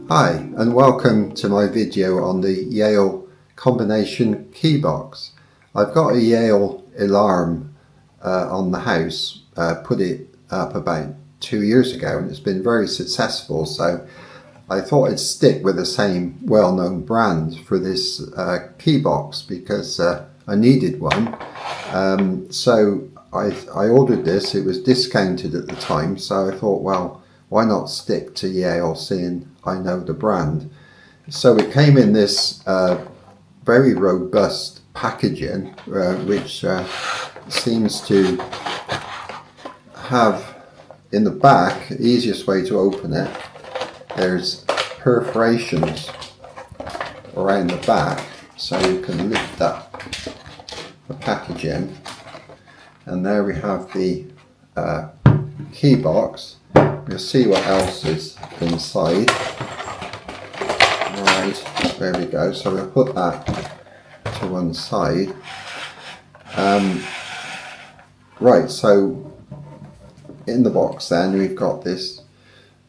Hi, and welcome to my video on the Yale combination key box. I've got a Yale alarm on the house, put it up about 2 years ago, and it's been very successful, so I thought I'd stick with the same well-known brand for this key box because I needed one. So I ordered this. It was discounted at the time, so I thought, well, why not stick to Yale, seeing I know the brand. So it came in this very robust packaging, which seems to have in the back, the easiest way to open it, there's perforations around the back, so you can lift up the packaging, and there we have the key box. You'll see what else is inside. Right, there we go. So we'll put that to one side. Right, so in the box then we've got this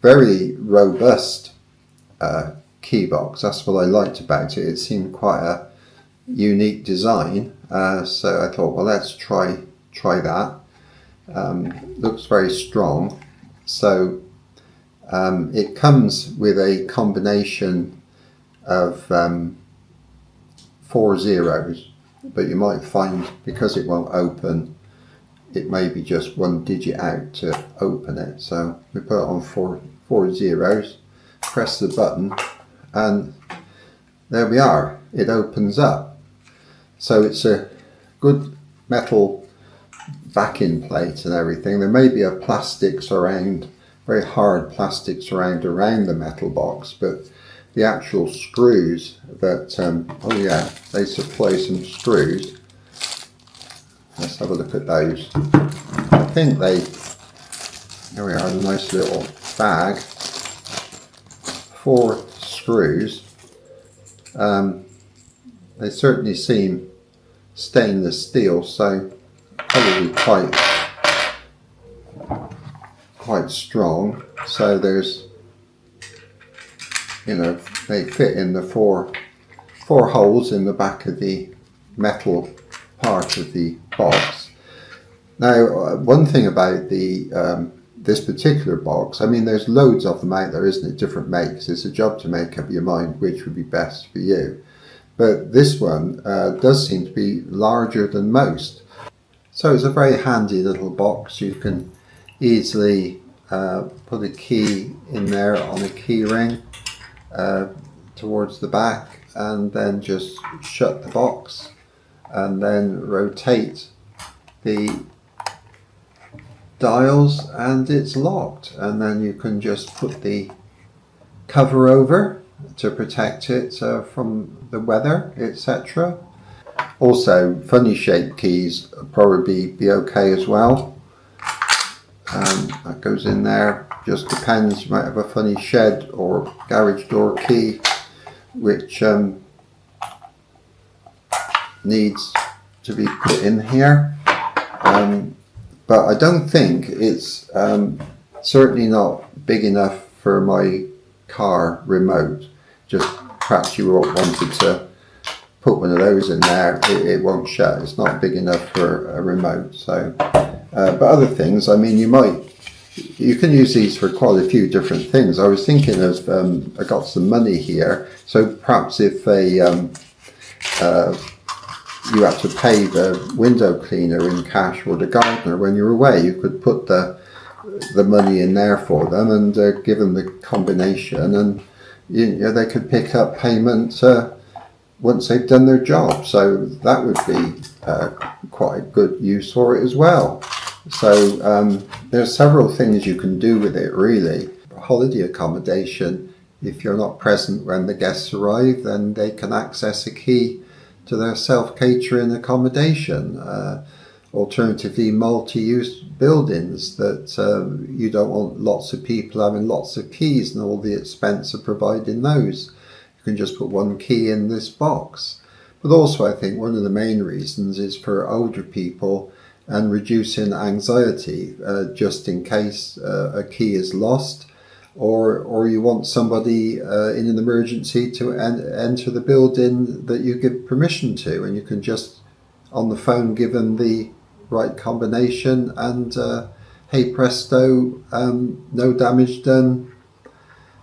very robust key box. That's what I liked about it. It seemed quite a unique design. So I thought, well, let's try that. Looks very strong. So it comes with a combination of 4 zeros, but you might find because it won't open, it may be just one digit out to open it. So we put it on four zeros, press the button, and there we are. It opens up. So it's a good metal backing plate and everything. There may be a plastics around, very hard plastics around the metal box, but the actual screws that, oh yeah, they supply some screws. Let's have a look at those. I think they, there we are, a nice little bag. 4 screws. They certainly seem stainless steel, so probably quite strong. So there's, you know, they fit in the four holes in the back of the metal part of the box. Now, one thing about the this particular box, I mean, there's loads of them out there, isn't it? Different makes. It's a job to make up your mind which would be best for you. But this one does seem to be larger than most. So it's a very handy little box. You can easily put a key in there on a key ring towards the back, and then just shut the box and then rotate the dials and it's locked, and then you can just put the cover over to protect it from the weather, etc. Also, funny shaped keys will probably be okay as well. That goes in there. Just depends. You might have a funny shed or garage door key which needs to be put in here. But I don't think it's certainly not big enough for my car remote. Just perhaps you wanted to put one of those in there, it won't shut. It's not big enough for a remote. So, but other things, I mean, you can use these for quite a few different things. I was thinking of, I got some money here, so perhaps if you had to pay the window cleaner in cash or the gardener when you're away, you could put the money in there for them and give them the combination, and you know, they could pick up payment once they've done their job. So that would be quite a good use for it as well. So there's several things you can do with it, really. Holiday accommodation, if you're not present when the guests arrive, then they can access a key to their self-catering accommodation. Alternatively, multi-use buildings that you don't want lots of people having lots of keys and all the expense of providing those. You can just put one key in this box. But also, I think one of the main reasons is for older people and reducing anxiety, just in case a key is lost. or you want somebody in an emergency to enter the building that you give permission to, and you can just on the phone give them the right combination, and hey presto, no damage done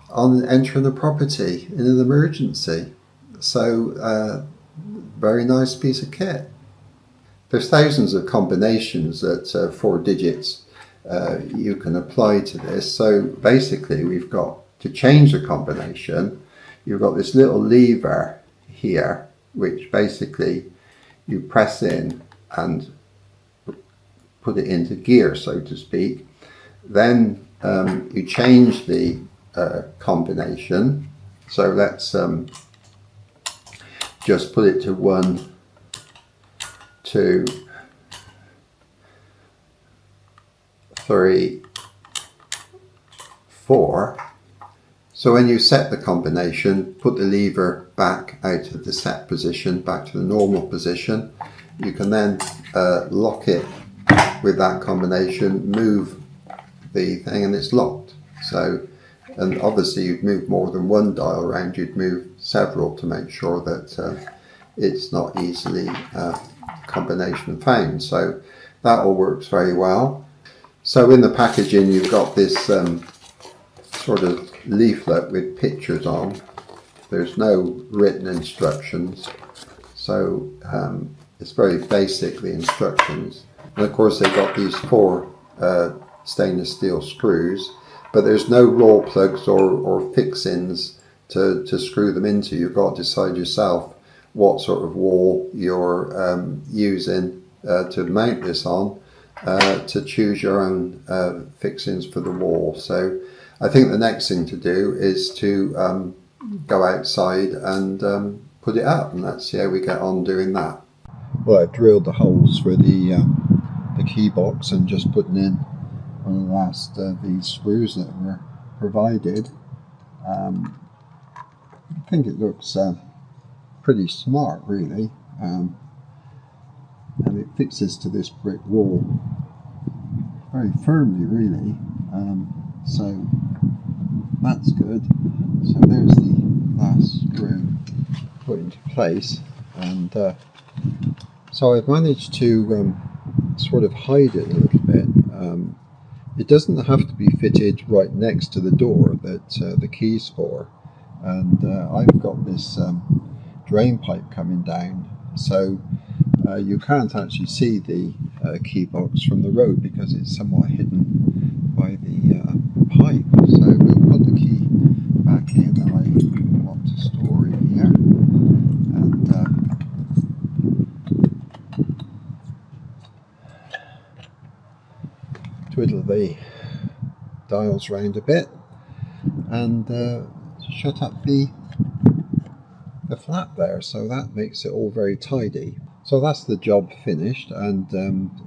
on entering the property in an emergency. So very nice piece of kit. There's thousands of combinations that 4 digits you can apply to this. So basically we've got to change the combination. You've got this little lever here which basically you press in and put it into gear, so to speak. Then you change the combination. So let's just put it to 1, 2, 3, 4. So when you set the combination, put the lever back out of the set position, back to the normal position. You can then lock it with that combination, move the thing, and it's locked. So, and obviously you'd move more than one dial around, you'd move several to make sure that it's not easily combination found. So that all works very well. So in the packaging you've got this sort of leaflet with pictures on. There's no written instructions, so it's very basic, the instructions. And of course they've got these 4 stainless steel screws, but there's no raw plugs or fixings to screw them into. You've got to decide yourself what sort of wall you're using to mount this on, to choose your own fixings for the wall. So I think the next thing to do is to go outside and put it up, and let's see how we get on doing that. Well, I've drilled the holes for the key box and just putting in one of the last these screws that were provided. I think it looks pretty smart, really, and it fixes to this brick wall very firmly, really. So that's good. So there's the last screw put into place, and so I've managed to sort of hide it a little bit. It doesn't have to be fitted right next to the door that the key's for, and I've got this drain pipe coming down, so you can't actually see the key box from the road because it's somewhat hidden by the pipe. So we'll put the key back in that I want to store in here, and twiddle the dials round a bit and shut up the flap there, so that makes it all very tidy. So that's the job finished, and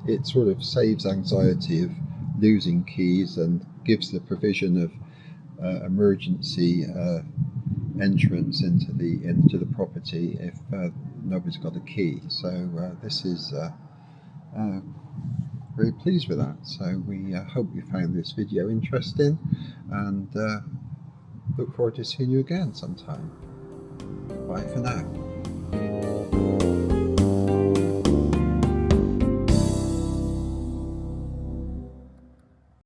it sort of saves anxiety of losing keys and gives the provision of emergency entrance into the property if nobody's got a key. So this is very pleased with that. So we hope you found this video interesting, and look forward to seeing you again sometime. Bye for now.